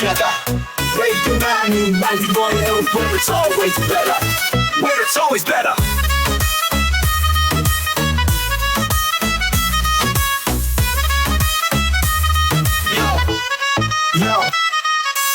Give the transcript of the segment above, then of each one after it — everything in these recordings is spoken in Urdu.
together. Radio 91 where it's always better. Where it's always better. Yo,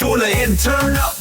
Tune in, turn up,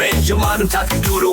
Radio Manu 92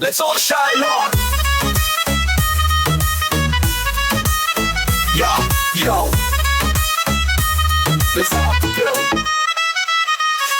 let's all shine on. Yo, let's all go.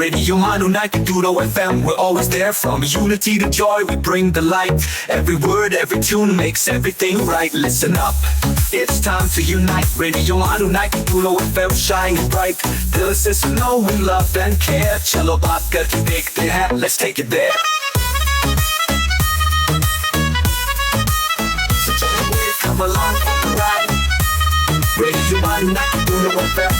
Radio Manu 92 FM, we're always there. From unity to joy, we bring the light. Every word, every tune makes everything right. Listen up, it's time to unite. Radio Manu 92 FM, shining bright. Dill se suno, we love and care. Chalo baat karke dekhte hain, let's take it there. So come along for the ride. Radio Manu 92 FM,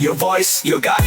Your voice, your guide.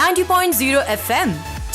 90.0 FM.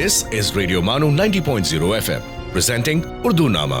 This is Radio Manu 90.0 FM, presenting Urdu Nama.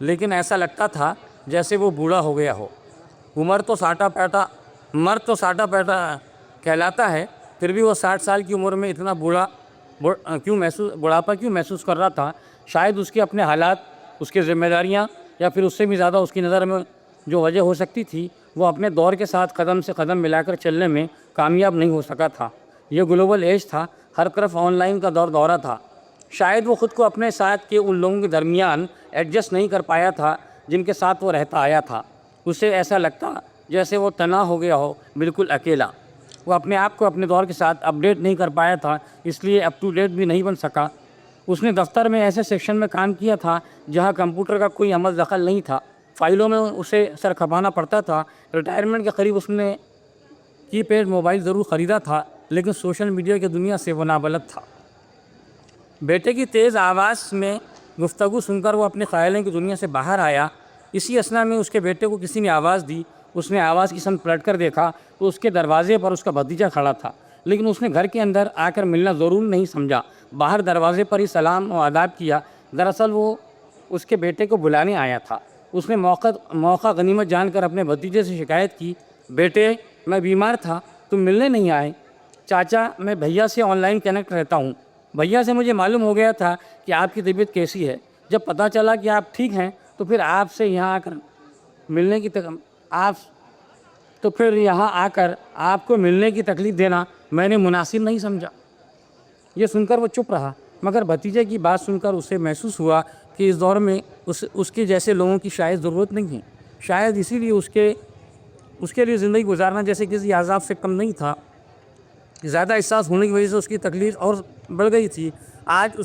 لیکن ایسا لگتا تھا جیسے وہ بوڑھا ہو گیا ہو. مرد تو ساٹا پیٹا کہلاتا ہے، پھر بھی وہ 60 سال کی عمر میں اتنا بڑھاپا کیوں محسوس کر رہا تھا؟ شاید اس کے اپنے حالات، اس کی ذمہ داریاں، یا پھر اس سے بھی زیادہ اس کی نظر میں جو وجہ ہو سکتی تھی، وہ اپنے دور کے ساتھ قدم سے قدم ملا کر چلنے میں کامیاب نہیں ہو سکا تھا. یہ گلوبل ایج تھا، ہر طرف آن لائن کا دورہ تھا. شاید وہ خود کو اپنے ساتھ کے ان لوگوں کے درمیان ایڈجسٹ نہیں کر پایا تھا جن کے ساتھ وہ رہتا آیا تھا. اسے ایسا لگتا جیسے وہ تنہا ہو گیا ہو، بالکل اکیلا. وہ اپنے آپ کو اپنے دور کے ساتھ اپڈیٹ نہیں کر پایا تھا، اس لیے اپ ٹو ڈیٹ بھی نہیں بن سکا. اس نے دفتر میں ایسے سیکشن میں کام کیا تھا جہاں کمپیوٹر کا کوئی عمل دخل نہیں تھا، فائلوں میں اسے سر کھپانا پڑتا تھا. ریٹائرمنٹ کے قریب اس نے کی پیڈ موبائل ضرور خریدا تھا، لیکن سوشل میڈیا کی دنیا سے وہ نابلد تھا. بیٹے کی تیز آواز میں گفتگو سن کر وہ اپنے خیالوں کی دنیا سے باہر آیا. اسی اثنا میں اس کے بیٹے کو کسی نے آواز دی. اس نے آواز کی سمت پلٹ کر دیکھا تو اس کے دروازے پر اس کا بھتیجا کھڑا تھا، لیکن اس نے گھر کے اندر آ کر ملنا ضرور نہیں سمجھا. باہر دروازے پر ہی سلام و آداب کیا. دراصل وہ اس کے بیٹے کو بلانے آیا تھا. اس نے موقع غنیمت جان کر اپنے بھتیجے سے شکایت کی، بیٹے میں بیمار تھا، تم ملنے نہیں آئے. چاچا میں بھیا سے آن لائن کنیکٹ رہتا ہوں. بھیا سے مجھے معلوم ہو گیا تھا کہ آپ کی طبیعت کیسی ہے. جب پتہ چلا کہ آپ ٹھیک ہیں تو پھر یہاں آ کر آپ کو ملنے کی تکلیف دینا میں نے مناسب نہیں سمجھا. یہ سن کر وہ چپ رہا، مگر بھتیجے کی بات سن کر اسے محسوس ہوا کہ اس دور میں اس کے جیسے لوگوں کی شاید ضرورت نہیں ہے. شاید اسی لیے اس کے لیے زندگی گزارنا جیسے کسی عذاب سے کم نہیں تھا. زیادہ احساس ہونے کی وجہ سے اس کی تکلیف اور بڑھ گئی تھی. آج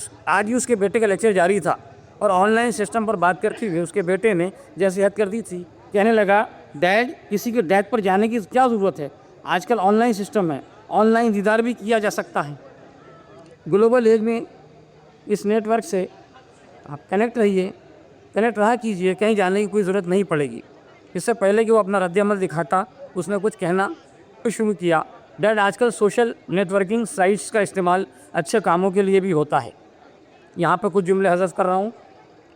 ہی اس کے بیٹے کا لیکچر جاری تھا اور آن لائن سسٹم پر بات کرتے ہوئے اس کے بیٹے نے جیسے حد کر دی تھی. کہنے لگا، ڈیڈ کسی کے ڈیتھ پر جانے کی کیا ضرورت ہے؟ آج کل آن لائن سسٹم ہے، آن لائن دیدار بھی کیا جا سکتا ہے. گلوبل ایج میں اس نیٹ ورک سے آپ کنیکٹ رہا کیجئے، کہیں جانے کی کوئی ضرورت نہیں پڑے گی. اس سے پہلے کہ وہ اپنا رد عمل دکھاتا، اس نے کچھ کہنا شروع کیا. ڈیڈ آج کل سوشل نیٹ ورکنگ سائٹس کا استعمال اچھے کاموں کے لیے بھی ہوتا ہے. یہاں پہ کچھ جملے حذف کر رہا ہوں.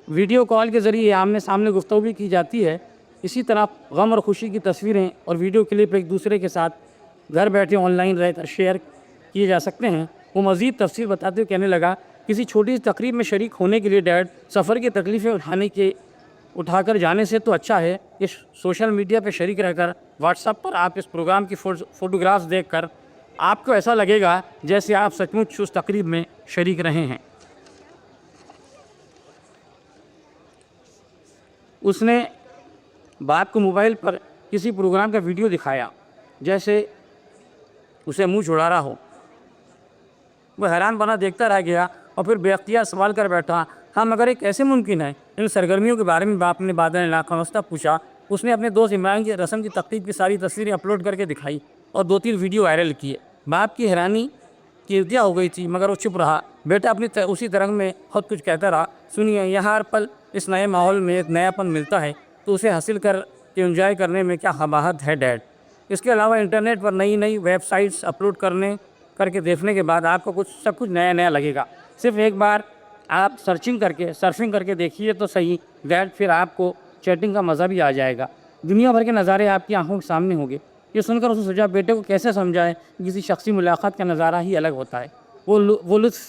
ویڈیو کال کے ذریعے آمنے سامنے گفتگو بھی کی جاتی ہے. اسی طرح غم اور خوشی کی تصویریں اور ویڈیو کلپ ایک دوسرے کے ساتھ گھر بیٹھے آن لائن رہ کر شیئر کیے جا سکتے ہیں. وہ مزید تفصیل بتاتے ہوئے کہنے لگا، کسی چھوٹی سی تقریب میں شریک ہونے کے لیے ڈیڈ سفر کی تکلیفیں اٹھا کر جانے سے تو اچھا ہے کہ سوشل میڈیا پہ شریک رہ کر واٹس ایپ پر آپ اس پروگرام کی فوٹوگرافز دیکھ کر آپ کو ایسا لگے گا جیسے آپ سچ مچ اس تقریب میں شریک رہے ہیں. اس نے باپ کو موبائل پر کسی پروگرام کا ویڈیو دکھایا جیسے اسے منہ چھڑا رہا ہو. وہ حیران بنا دیکھتا رہ گیا اور پھر بے اختیار سوال کر بیٹھا، ہاں مگر یہ کیسے ممکن ہے؟ ان سرگرمیوں کے بارے میں باپ نے بادل ناخواستہ پوچھا. اس نے اپنے دوست عمران کی رسم کی تقریب کی ساری تصویریں اپلوڈ کر کے دکھائی اور 2-3 ویڈیو وائرل کیے. باپ کی حیرانی کی ارتیا ہو گئی تھی، مگر وہ چپ رہا. بیٹا اپنی اسی طرح میں خود کچھ کہتا رہا، سنیے یہاں ہر پل اس نئے ماحول میں ایک نیا پن ملتا ہے تو اسے حاصل کر کے انجوائے کرنے میں کیا قباحت ہے ڈیڈ. اس کے علاوہ انٹرنیٹ پر نئی ویب سائٹس اپلوڈ کر کے دیکھنے کے بعد آپ کو سب کچھ نیا لگے گا. صرف ایک بار آپ سرفنگ کر کے دیکھیے تو صحیح ڈیڈ، پھر آپ کو چیٹنگ کا مزہ بھی آ جائے گا. دنیا بھر کے نظارے آپ کی آنکھوں کے سامنے ہوں گے. یہ سن کر اسے سوچا، بیٹے کو کیسے سمجھائے کسی شخصی ملاقات کا نظارہ ہی الگ ہوتا ہے. وہ لطف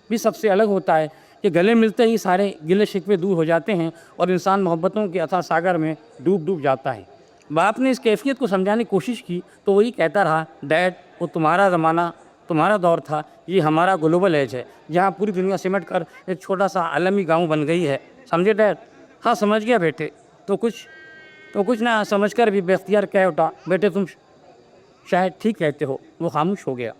بھی سب سے الگ ہوتا ہے کہ گلے ملتے ہی سارے گلے شکوے دور ہو جاتے ہیں اور انسان محبتوں کے اتھاہ ساگر میں ڈوب جاتا ہے. باپ نے اس کیفیت کو سمجھانے کی کوشش کی تو وہی کہتا رہا، ڈیڈ وہ تمہارا زمانہ، تمہارا دور تھا، یہ ہمارا گلوبل ایج ہے جہاں پوری دنیا سمٹ کر ایک چھوٹا سا عالمی گاؤں بن گئی ہے. سمجھے ڈیڈ؟ ہاں سمجھ گیا بیٹے. تو کچھ نہ سمجھ کر بھی بے اختیار کہہ اٹھا، بیٹے تم شاید ٹھیک کہتے ہو. وہ خاموش ہو گیا.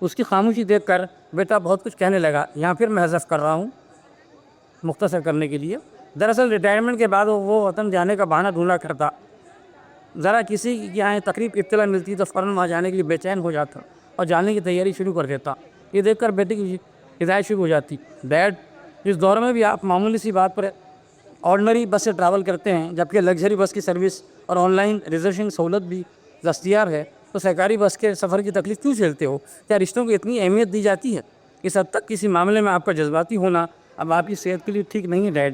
اس کی خاموشی دیکھ کر بیٹا بہت کچھ کہنے لگا. یہاں پھر میں حذف کر رہا ہوں مختصر کرنے کے لیے. دراصل ریٹائرمنٹ کے بعد وہ وطن جانے کا بہانہ ڈھونڈا کرتا. ذرا کسی کی یہاں تقریب اطلاع ملتی تو فوراً وہاں جانے کے لیے بے چین ہو جاتا اور جانے کی تیاری شروع کر دیتا. یہ دیکھ کر بیٹے کی ہدایت شروع ہو جاتی، ڈیڈ اس دور میں بھی آپ معمولی سی بات پر آرڈنری بس سے ٹریول کرتے ہیں جبکہ لگژری بس کی سروس اور آن لائن ریزرویشن سہولت بھی دستیاب ہے، تو سرکاری بس کے سفر کی تکلیف کیوں جھیلتے ہو؟ کیا رشتوں کو اتنی اہمیت دی جاتی ہے؟ اس حد تک کسی معاملے میں آپ کا جذباتی ہونا اب آپ کی صحت کے لیے ٹھیک نہیں ہے dead.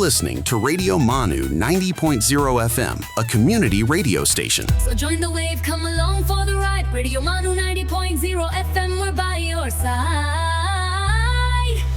Listening to Radio Manu 90.0 FM, a community radio station. So join the wave, come along for the ride. Radio Manu 90.0 FM, we're by your side.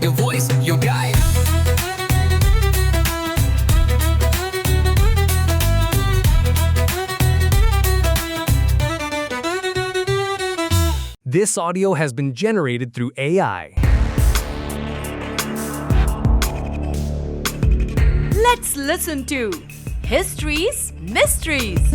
Your voice, your guide. This audio has been generated through AI. Let's listen to History's Mysteries.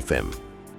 FM।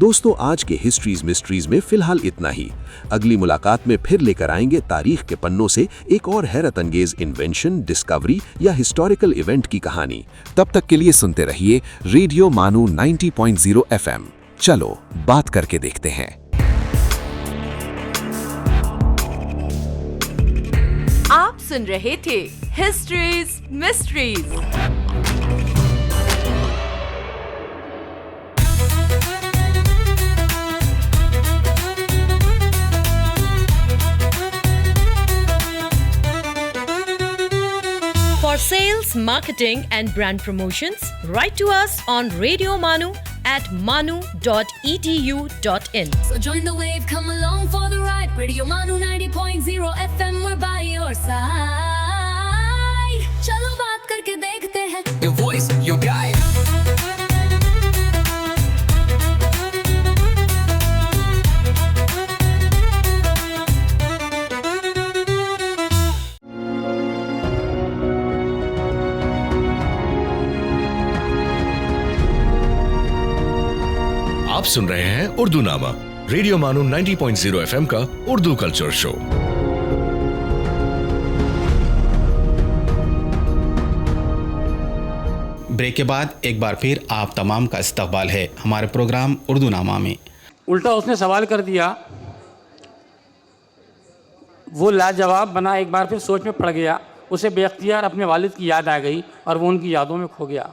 دوستو آج کے ہسٹریز مسٹریز میں فی الحال اتنا ہی. اگلی ملاقات میں پھر لے کر آئیں گے تاریخ کے پنوں سے ایک اور حیرت انگیز انوینشن، ڈسکوری یا ہسٹوریکل ایونٹ کی کہانی. تب تک کے لیے سنتے رہیے ریڈیو مانو 90.0 FM. چلو بات کر کے دیکھتے ہیں. آپ سن رہے تھے history's mysteries. For sales, marketing and brand promotions, write to us on Radio Manu at manu.edu.in. So join the wave, come along for the ride. Radio Manu 90.0 FM, we're by your side. Chalo baat karke dekhte hain. Your voice, your guide. آپ سن رہے ہیں اردو نامہ، ریڈیو مانو 90.0 FM کا اردو کلچر شو. بریک کے بعد ایک بار پھر آپ تمام کا استقبال ہے ہمارے پروگرام اردو نامہ میں. الٹا اس نے سوال کر دیا، وہ لاجواب بنا، ایک بار پھر سوچ میں پڑ گیا. اسے بے اختیار اپنے والد کی یاد آ گئی اور وہ ان کی یادوں میں کھو گیا.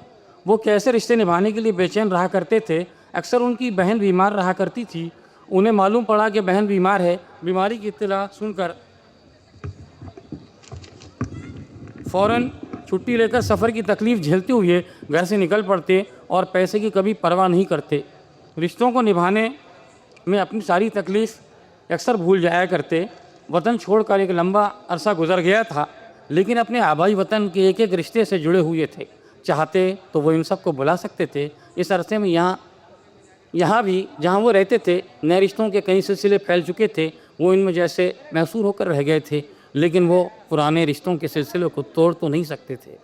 وہ کیسے رشتے نبھانے کے لیے بے چین رہا کرتے تھے. اکثر ان کی بہن بیمار رہا کرتی تھی. انہیں معلوم پڑا کہ بہن بیمار ہے. بیماری کی اطلاع سن کر فوراً چھٹی لے کر سفر کی تکلیف جھیلتے ہوئے گھر سے نکل پڑتے اور پیسے کی کبھی پرواہ نہیں کرتے. رشتوں کو نبھانے میں اپنی ساری تکلیف اکثر بھول جایا کرتے. وطن چھوڑ کر ایک لمبا عرصہ گزر گیا تھا، لیکن اپنے آبائی وطن کے ایک ایک رشتے سے جڑے ہوئے تھے. چاہتے تو وہ ان سب کو بلا سکتے تھے. اس عرصے میں یہاں بھی جہاں وہ رہتے تھے نئے رشتوں کے کئی سلسلے پھیل چکے تھے. وہ ان میں جیسے محصور ہو کر رہ گئے تھے، لیکن وہ پرانے رشتوں کے سلسلے کو توڑ تو نہیں سکتے تھے.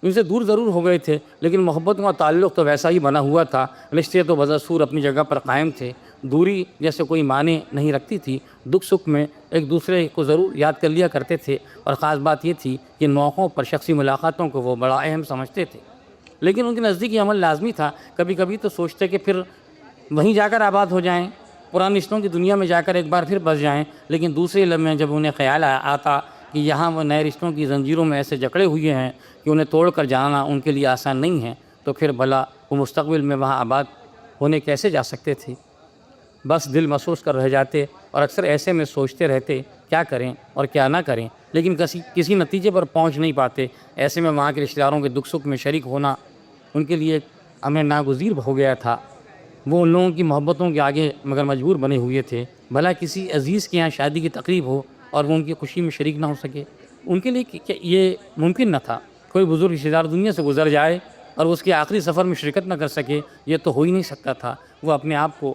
ان سے دور ضرور ہو گئے تھے، لیکن محبت کا تعلق تو ویسا ہی بنا ہوا تھا. رشتے تو بذاصور اپنی جگہ پر قائم تھے. دوری جیسے کوئی معنی نہیں رکھتی تھی. دکھ سکھ میں ایک دوسرے کو ضرور یاد کر لیا کرتے تھے. اور خاص بات یہ تھی کہ ان موقعوں پر شخصی ملاقاتوں کو وہ بڑا اہم سمجھتے تھے. لیکن ان کے نزدیک یہ عمل لازمی تھا. کبھی کبھی تو سوچتے کہ پھر وہیں جا کر آباد ہو جائیں، پرانے رشتوں کی دنیا میں جا کر ایک بار پھر بس جائیں. لیکن دوسرے لمحے جب انہیں خیال آتا کہ یہاں وہ نئے رشتوں کی زنجیروں میں ایسے جکڑے ہوئے ہیں کہ انہیں توڑ کر جانا ان کے لیے آسان نہیں ہے، تو پھر بھلا وہ مستقبل میں وہاں آباد ہونے کیسے جا سکتے تھے. بس دل محسوس کر رہ جاتے اور اکثر ایسے میں سوچتے رہتے کیا کریں اور کیا نہ کریں، لیکن کسی نتیجے پر پہنچ نہیں پاتے. ایسے میں وہاں کے رشتہ داروں کے دکھ سکھ میں شریک ہونا ان کے لیے امر ناگزیر ہو گیا تھا. وہ ان لوگوں کی محبتوں کے آگے مگر مجبور بنے ہوئے تھے. بھلا کسی عزیز کے یہاں شادی کی تقریب ہو اور وہ ان کی خوشی میں شریک نہ ہو سکے. ان کے لیے یہ ممکن نہ تھا. کوئی بزرگ رشتہ دار دنیا سے گزر جائے اور اس کے آخری سفر میں شرکت نہ کر سکے، یہ تو ہو ہی نہیں سکتا تھا. وہ اپنے آپ کو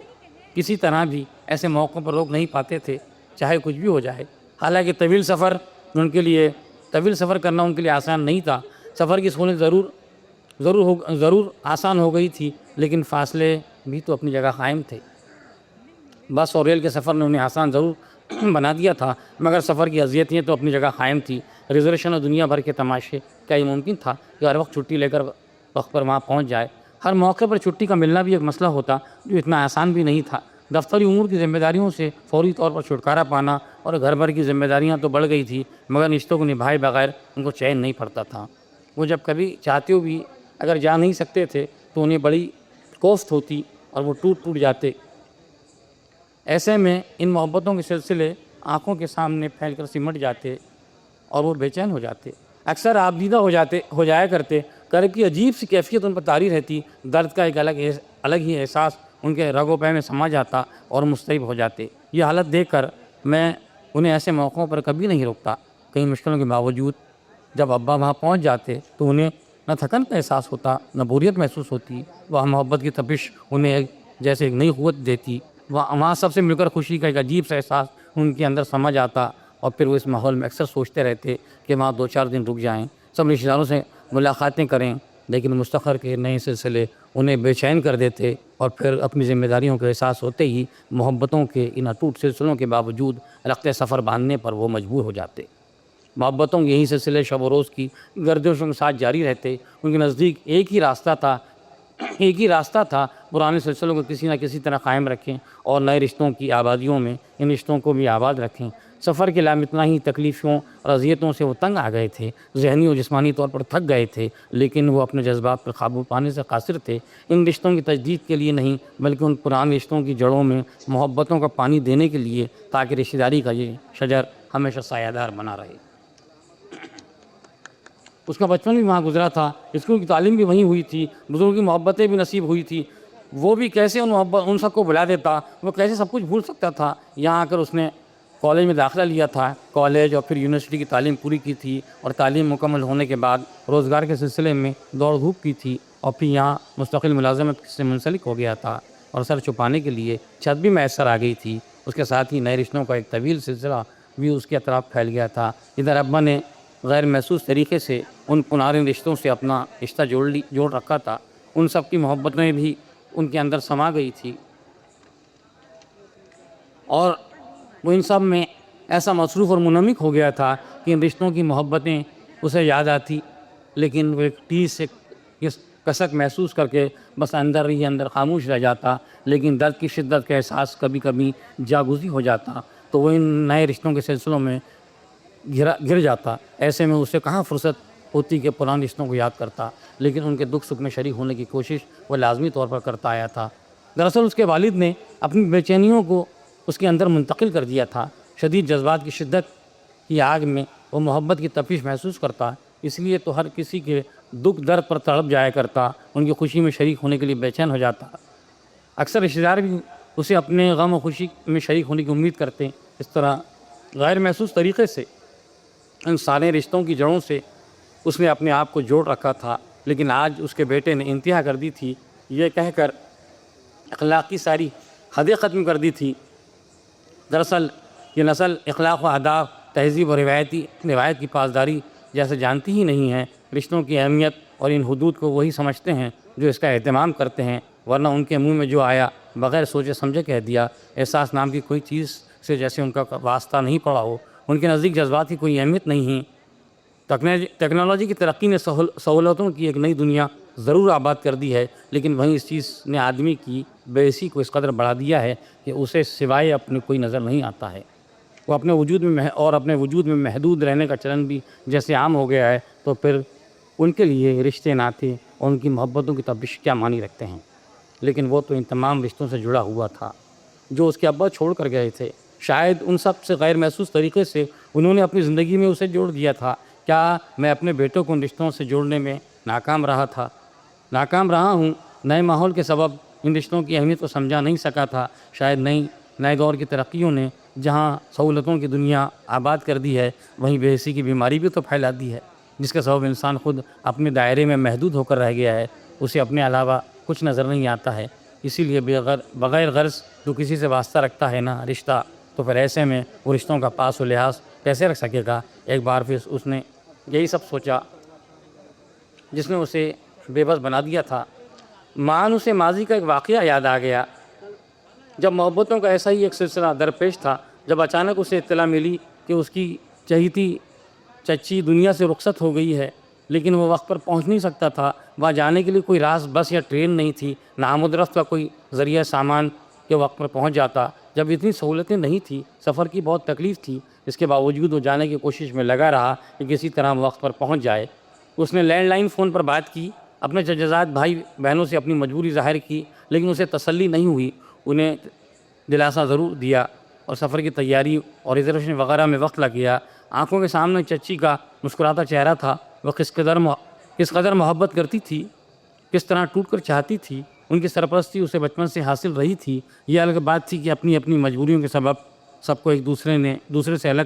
کسی طرح بھی ایسے موقعوں پر روک نہیں پاتے تھے، چاہے کچھ بھی ہو جائے. حالانکہ طویل سفر کرنا ان کے لیے آسان نہیں تھا. سفر کی سہولت ضرور آسان ہو گئی تھی، لیکن فاصلے بھی تو اپنی جگہ قائم تھے. بس اور ریل کے سفر نے انہیں آسان ضرور بنا دیا تھا، مگر سفر کی اذیتیں تو اپنی جگہ قائم تھی. ریزرویشن اور دنیا بھر کے تماشے، کیا یہ ممکن تھا کہ ہر وقت چھٹی لے کر وقت پر وہاں پہنچ جائے؟ ہر موقع پر چھٹی کا ملنا بھی ایک مسئلہ ہوتا جو اتنا آسان بھی نہیں تھا. دفتری امور کی ذمہ داریوں سے فوری طور پر چھٹکارا پانا اور گھر بھر کی ذمہ داریاں تو بڑھ گئی تھی، مگر رشتوں کو نبھائے بغیر ان کو چین نہیں پڑتا تھا. وہ جب کبھی چاہتے ہو بھی اگر جا نہیں سکتے تھے تو انہیں بڑی کوفت ہوتی اور وہ ٹوٹ جاتے. ایسے میں ان محبتوں کے سلسلے آنکھوں کے سامنے پھیل کر سمٹ جاتے اور وہ بے چین ہو جاتے. اکثر آبدیدہ ہو جایا کرتے. کرب کی عجیب سی کیفیت ان پر طاری رہتی. درد کا ایک الگ ہی احساس ان کے رگ و پے میں سما جاتا اور مضطرب ہو جاتے. یہ حالت دیکھ کر میں انہیں ایسے موقعوں پر کبھی نہیں روکتا. کئی مشکلوں کے باوجود جب ابا وہاں پہنچ جاتے تو انہیں نہ تھکن کا احساس ہوتا، نہ بوریت محسوس ہوتی. وہاں محبت کی تپش انہیں جیسے ایک نئی قوت دیتی. وہاں سب سے مل کر خوشی کا ایک عجیب سا احساس ان کے اندر سمجھ آتا. اور پھر وہ اس ماحول میں اکثر سوچتے رہتے کہ وہاں 2-4 دن رک جائیں، سب رشتہ داروں سے ملاقاتیں کریں لیکن مستقر کے نئے سلسلے انہیں بے چین کر دیتے اور پھر اپنی ذمہ داریوں کا احساس ہوتے ہی محبتوں کے ان اٹوٹ سلسلوں کے باوجود رخت سفر باندھنے پر وہ مجبور ہو جاتے۔ محبتوں کے یہی سلسلے شب و روز کی گردشوں کے ساتھ جاری رہتے۔ ان کے نزدیک ایک ہی راستہ تھا پرانے سلسلوں کو کسی نہ کسی طرح قائم رکھیں اور نئے رشتوں کی آبادیوں میں ان رشتوں کو بھی آباد رکھیں۔ سفر کے لامتناہی تکلیفوں اور اذیتوں سے وہ تنگ آ گئے تھے، ذہنی و جسمانی طور پر تھک گئے تھے، لیکن وہ اپنے جذبات پر قابو پانے سے قاصر تھے۔ ان رشتوں کی تجدید کے لیے نہیں بلکہ ان پرانے رشتوں کی جڑوں میں محبتوں کا پانی دینے کے لیے، تاکہ رشتہ داری کا یہ شجر ہمیشہ سایہ دار بنا رہے۔ اس کا بچپن بھی وہاں گزرا تھا، اسکول کی تعلیم بھی وہیں ہوئی تھی، بزرگوں کی محبتیں بھی نصیب ہوئی تھی۔ وہ بھی کیسے ان سب کو بلا دیتا، وہ کیسے سب کچھ بھول سکتا تھا۔ یہاں آ کر اس نے کالج میں داخلہ لیا تھا، کالج اور پھر یونیورسٹی کی تعلیم پوری کی تھی اور تعلیم مکمل ہونے کے بعد روزگار کے سلسلے میں دوڑ دھوپ کی تھی اور پھر یہاں مستقل ملازمت سے منسلک ہو گیا تھا اور سر چھپانے کے لیے چھت بھی میسر آ گئی تھی۔ اس کے ساتھ ہی نئے رشتوں کا ایک طویل سلسلہ بھی اس کے اطراف پھیل گیا تھا۔ ادھر ابا نے غیر محسوس طریقے سے ان پرانے رشتوں سے اپنا رشتہ جوڑ رکھا تھا، ان سب کی محبتیں بھی ان کے اندر سما گئی تھی اور وہ ان سب میں ایسا مصروف اور منہمک ہو گیا تھا کہ ان رشتوں کی محبتیں اسے یاد آتی، لیکن وہ ایک ٹیس سے کسک محسوس کر کے بس اندر ہی اندر خاموش رہ جاتا، لیکن درد کی شدت کا احساس کبھی کبھی جاگوزی ہو جاتا تو وہ ان نئے رشتوں کے سلسلوں میں گر جاتا۔ ایسے میں اسے کہاں فرصت ہوتی کہ پرانے رشتوں کو یاد کرتا، لیکن ان کے دکھ سکھ میں شریک ہونے کی کوشش وہ لازمی طور پر کرتا آیا تھا۔ دراصل اس کے والد نے اپنی بے چینیوں کو اس کے اندر منتقل کر دیا تھا۔ شدید جذبات کی شدت کی آگ میں وہ محبت کی تپش محسوس کرتا، اس لیے تو ہر کسی کے دکھ درد پر تڑپ جایا کرتا، ان کی خوشی میں شریک ہونے کے لیے بے چین ہو جاتا۔ اکثر رشتہ دار بھی اسے اپنے غم و خوشی میں شریک ہونے کی امید کرتے۔ اس طرح غیر محسوس طریقے سے ان سارے رشتوں کی جڑوں سے اس نے اپنے آپ کو جوڑ رکھا تھا، لیکن آج اس کے بیٹے نے انتہا کر دی تھی، یہ کہہ کر اخلاق کی ساری حدیں ختم کر دی تھی۔ دراصل یہ نسل اخلاق و آداب، تہذیب و روایت کی پاسداری جیسے جانتی ہی نہیں ہے۔ رشتوں کی اہمیت اور ان حدود کو وہی سمجھتے ہیں جو اس کا اہتمام کرتے ہیں، ورنہ ان کے منہ میں جو آیا بغیر سوچے سمجھے کہہ دیا۔ احساس نام کی کوئی چیز سے جیسے ان کا واسطہ نہیں پڑا ہو، ان کے نزدیک جذبات کی کوئی اہمیت نہیں ہے۔ ٹیکنالوجی کی ترقی نے سہولتوں کی ایک نئی دنیا ضرور آباد کر دی ہے، لیکن وہیں اس چیز نے آدمی کی بے حسی کو اس قدر بڑھا دیا ہے کہ اسے سوائے اپنے کوئی نظر نہیں آتا ہے۔ وہ اپنے وجود میں محدود رہنے کا چلن بھی جیسے عام ہو گیا ہے، تو پھر ان کے لیے رشتے ناتے اور ان کی محبتوں کی تپش کیا معنی رکھتے ہیں۔ لیکن وہ تو ان تمام رشتوں سے جڑا ہوا تھا جو اس کے ابا چھوڑ کر گئے تھے۔ شاید ان سب سے غیر محسوس طریقے سے انہوں نے اپنی زندگی میں اسے جوڑ دیا تھا۔ کیا میں اپنے بیٹوں کو ان رشتوں سے جوڑنے میں ناکام رہا ہوں؟ نئے ماحول کے سبب ان رشتوں کی اہمیت کو سمجھا نہیں سکا تھا۔ شاید نئے دور کی ترقیوں نے جہاں سہولتوں کی دنیا آباد کر دی ہے، وہیں بے حسی کی بیماری بھی تو پھیلا دی ہے، جس کے سبب انسان خود اپنے دائرے میں محدود ہو کر رہ گیا ہے، اسے اپنے علاوہ کچھ نظر نہیں آتا ہے۔ اسی لیے بغیر غرض جو کسی سے واسطہ رکھتا ہے نا رشتہ، تو پھر ایسے میں وہ رشتوں کا پاس و لحاظ کیسے رکھ سکے گا؟ ایک بار پھر اس نے یہی سب سوچا جس نے اسے بے بس بنا دیا تھا۔ معاً اسے ماضی کا ایک واقعہ یاد آ گیا، جب محبتوں کا ایسا ہی ایک سلسلہ درپیش تھا، جب اچانک اسے اطلاع ملی کہ اس کی چہیتی چچی دنیا سے رخصت ہو گئی ہے، لیکن وہ وقت پر پہنچ نہیں سکتا تھا۔ وہاں جانے کے لیے کوئی راس بس یا ٹرین نہیں تھی، نہ آمد و رفت کا کوئی ذریعہ سامان کے وقت پر پہنچ جاتا۔ جب اتنی سہولتیں نہیں تھیں، سفر کی بہت تکلیف تھی، اس کے باوجود وہ جانے کی کوشش میں لگا رہا کہ کسی طرح وقت پر پہنچ جائے۔ اس نے لینڈ لائن فون پر بات کی، اپنے ججزات بھائی بہنوں سے اپنی مجبوری ظاہر کی، لیکن اسے تسلی نہیں ہوئی۔ انہیں دلاسا ضرور دیا اور سفر کی تیاری اور ریزرویشن وغیرہ میں وقت لگ گیا۔ آنکھوں کے سامنے چچی کا مسکراتا چہرہ تھا، وہ کس قدر محبت کرتی تھی، کس طرح ٹوٹ کر چاہتی تھی۔ ان کی سرپرستی اسے بچپن سے حاصل رہی تھی۔ یہ الگ بات تھی کہ اپنی مجبوریوں کے سبب سب کو ایک دوسرے سے الگ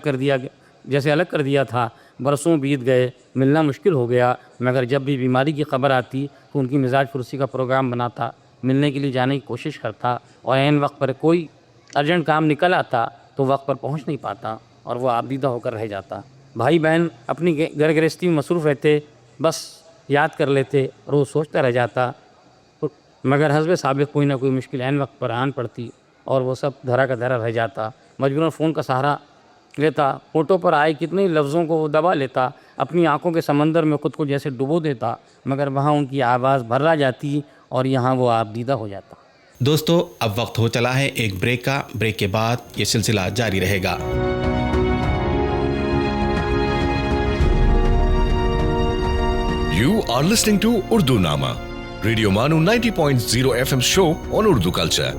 کر دیا تھا۔ برسوں بیت گئے، ملنا مشکل ہو گیا، مگر جب بھی بیماری کی خبر آتی تو ان کی مزاج پرسی کا پروگرام بناتا، ملنے کے لیے جانے کی کوشش کرتا، اور عین وقت پر کوئی ارجنٹ کام نکل آتا تو وقت پر پہنچ نہیں پاتا اور وہ آبدیدہ ہو کر رہ جاتا۔ بھائی بہن اپنی گھر گرہستی میں مصروف رہتے، بس یاد کر لیتے اور وہ سوچتا رہ جاتا، مگر حسب سابق کوئی نہ کوئی مشکل عین وقت پر آن پڑتی اور وہ سب دھرا کا دھرا رہ جاتا. مجبوراً فون کا سہارا لیتا، فوٹو پر آئے کتنے لفظوں کو وہ دبا لیتا، اپنی آنکھوں کے سمندر میں خود کو جیسے ڈبو دیتا، مگر وہاں ان کی آواز بھرا جاتی اور یہاں وہ آپ دیدہ ہو جاتا. دوستو اب وقت ہو چلا ہے ایک بریک کا. بریک کے بعد یہ سلسلہ جاری رہے گا. You are listening to Urdu Nama, Radio Manu 90.0 FM show on Urdu culture.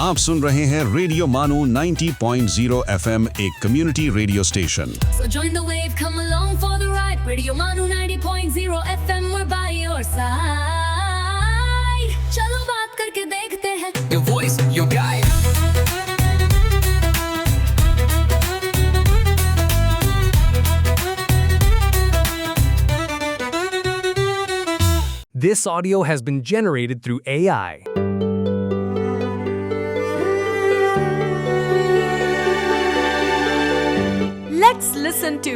آپ سن رہے ہیں ریڈیو مانو 90.0 FM, ایک community radio station. So join the wave, come along for the ride. Radio Manu 90.0 FM, we're by your side. چلو بات کر کے دیکھتے ہیں. Your voice, your guide. This audio has been generated through AI. Let's listen to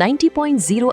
90.0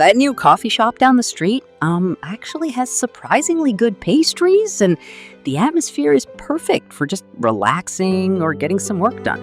That new coffee shop down the street actually has surprisingly good pastries, and the atmosphere is perfect for just relaxing or getting some work done.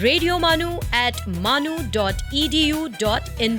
radiomanu@manu.edu.in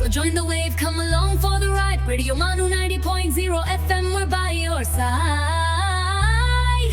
So join the wave, come along for the ride. Radio Manu 90.0 FM, we're by your side.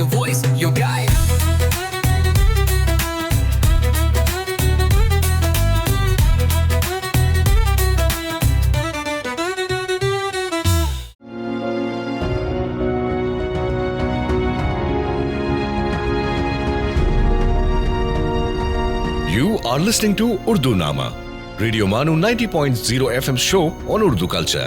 Your voice, your guide. You are listening to Urdu Nama, Radio Manu 90.0 FM show on Urdu culture.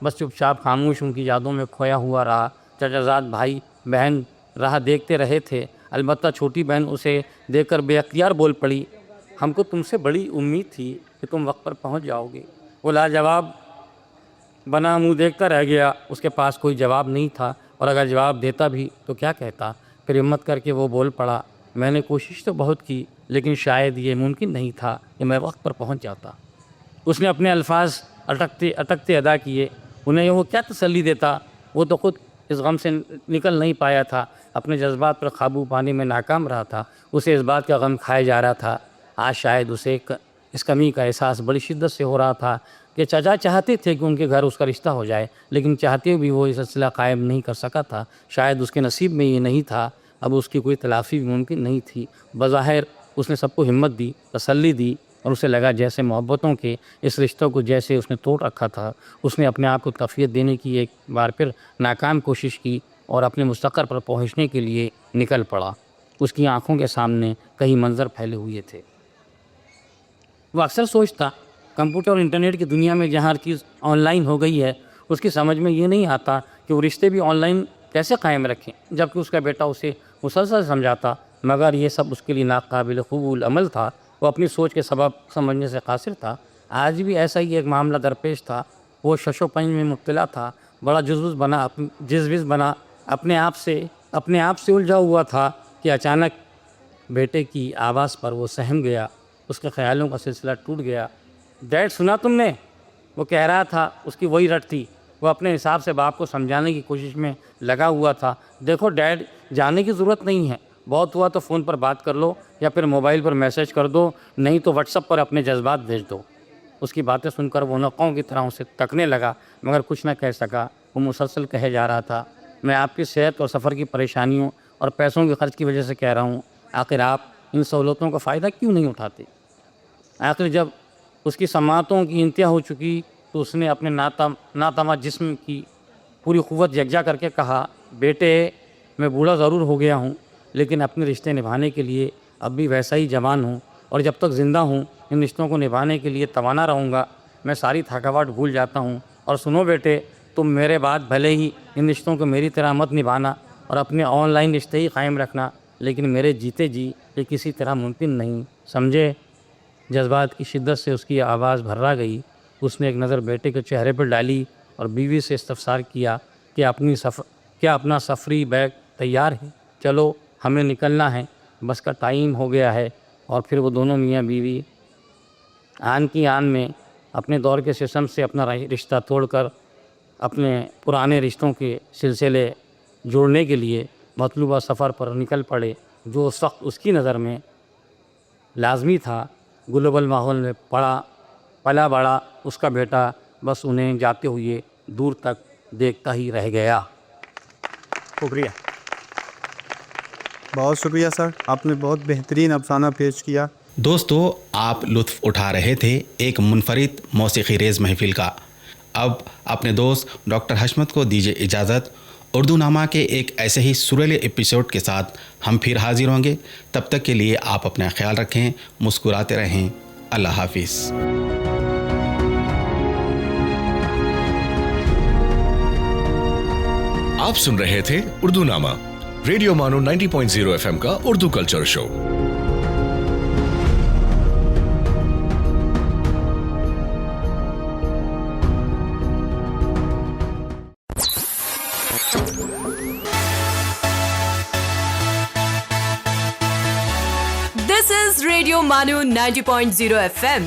بس چپ چاپ خاموش ان کی یادوں میں کھویا ہوا رہا. چچا زاد بھائی بہن راہ دیکھتے رہے تھے. البتہ چھوٹی بہن اسے دیکھ کر بے اختیار بول پڑی, ہم کو تم سے بڑی امید تھی کہ تم وقت پر پہنچ جاؤ گے. وہ لاجواب بنا منہ دیکھتا رہ گیا. اس کے پاس کوئی جواب نہیں تھا, اور اگر جواب دیتا بھی تو کیا کہتا. پھر ہمت کر کے وہ بول پڑا, میں نے کوشش تو بہت کی لیکن شاید یہ ممکن نہیں تھا کہ میں وقت پر پہنچ جاتا. اس نے اپنے الفاظ اٹکتے ادا کیے. انہیں وہ کیا تسلی دیتا, وہ تو خود اس غم سے نکل نہیں پایا تھا, اپنے جذبات پر قابو پانے میں ناکام رہا تھا. اسے اس بات کا غم کھایا جا رہا تھا. آج شاید اسے اس کمی کا احساس بڑی شدت سے ہو رہا تھا کہ چچا چاہتے تھے کہ ان کے گھر اس کا رشتہ ہو جائے, لیکن چاہتے ہوئے بھی وہ یہ سلسلہ قائم نہیں کر سکا تھا. شاید اس کے نصیب میں یہ نہیں تھا. اب اس کی کوئی تلافی بھی ممکن نہیں تھی. بظاہر اس نے سب کو ہمت دی, تسلی دی, اور اسے لگا جیسے محبتوں کے اس رشتوں کو جیسے اس نے توڑ رکھا تھا. اس نے اپنے آپ کو تفویض دینے کی ایک بار پھر ناکام کوشش کی اور اپنے مستقر پر پہنچنے کے لیے نکل پڑا. اس کی آنکھوں کے سامنے کئی منظر پھیلے ہوئے تھے. وہ اکثر سوچتا, کمپیوٹر اور انٹرنیٹ کی دنیا میں جہاں ہر چیز آن لائن ہو گئی ہے, اس کی سمجھ میں یہ نہیں آتا کہ وہ رشتے بھی آن لائن کیسے قائم رکھیں, جبکہ اس کا بیٹا اسے مسلسل سمجھاتا. مگر یہ سب اس کے لیے ناقابل قبول عمل تھا. وہ اپنی سوچ کے سبب سمجھنے سے قاصر تھا. آج بھی ایسا ہی ایک معاملہ درپیش تھا. وہ شش و پنج میں مبتلا تھا, بڑا جزوز بنا اپنے آپ سے الجھا ہوا تھا کہ اچانک بیٹے کی آواز پر وہ سہم گیا. اس کے خیالوں کا سلسلہ ٹوٹ گیا. ڈیڈ سنا تم نے, وہ کہہ رہا تھا. اس کی وہی رٹ تھی. وہ اپنے حساب سے باپ کو سمجھانے کی کوشش میں لگا ہوا تھا. دیکھو ڈیڈ, جانے کی ضرورت نہیں ہے. بہت ہوا تو فون پر بات کر لو یا پھر موبائل پر میسج کر دو, نہیں تو واٹس ایپ پر اپنے جذبات بھیج دو. اس کی باتیں سن کر وہ نقوں کی طرح اسے تکنے لگا, مگر کچھ نہ کہہ سکا. وہ مسلسل کہے جا رہا تھا, میں آپ کی صحت اور سفر کی پریشانیوں اور پیسوں کے خرچ کی وجہ سے کہہ رہا ہوں. آخر آپ ان سہولتوں کا فائدہ کیوں نہیں اٹھاتے؟ آخر جب اس کی سماعتوں کی انتہا ہو چکی تو اس نے اپنے ناتما جسم کی پوری قوت یکجا کر کے کہا, بیٹے میں بوڑھا ضرور ہو گیا ہوں, لیکن اپنے رشتے نبھانے کے لیے اب بھی ویسا ہی جوان ہوں, اور جب تک زندہ ہوں ان رشتوں کو نبھانے کے لیے توانا رہوں گا. میں ساری تھکاوٹ بھول جاتا ہوں. اور سنو بیٹے, تم میرے بعد بھلے ہی ان رشتوں کو میری طرح مت نبھانا اور اپنے آن لائن رشتے ہی قائم رکھنا, لیکن میرے جیتے جی یہ کسی طرح ممکن نہیں, سمجھے؟ جذبات کی شدت سے اس کی آواز بھرا گئی. اس نے ایک نظر بیٹے کے چہرے پر ڈالی اور بیوی سے استفسار کیا کہ کیا اپنا سفری بیگ تیار ہے؟ چلو ہمیں نکلنا ہے, بس کا ٹائم ہو گیا ہے. اور پھر وہ دونوں میاں بیوی آن کی آن میں اپنے دور کے سسٹم سے اپنا رشتہ توڑ کر اپنے پرانے رشتوں کے سلسلے جوڑنے کے لیے مطلوبہ سفر پر نکل پڑے, جو اس وقت اس کی نظر میں لازمی تھا. گلوبل ماحول میں پلا بڑا اس کا بیٹا بس انہیں جاتے ہوئے دور تک دیکھتا ہی رہ گیا. شکریہ. بہت شکریہ سر, آپ نے بہت بہترین افسانہ پیش کیا. دوستو, آپ لطف اٹھا رہے تھے ایک منفرد موسیقی ریز محفل کا. اب اپنے دوست ڈاکٹر حشمت کو دیجیے اجازت. اردو نامہ کے ایک ایسے ہی سریلے ایپیسوڈ کے ساتھ ہم پھر حاضر ہوں گے. تب تک کے لیے آپ اپنا خیال رکھیں, مسکراتے رہیں. اللہ حافظ. آپ سن رہے تھے اردو نامہ, ریڈیو مانو 90.0 FM کا Urdu culture show. This is Radio Manu 90.0 FM.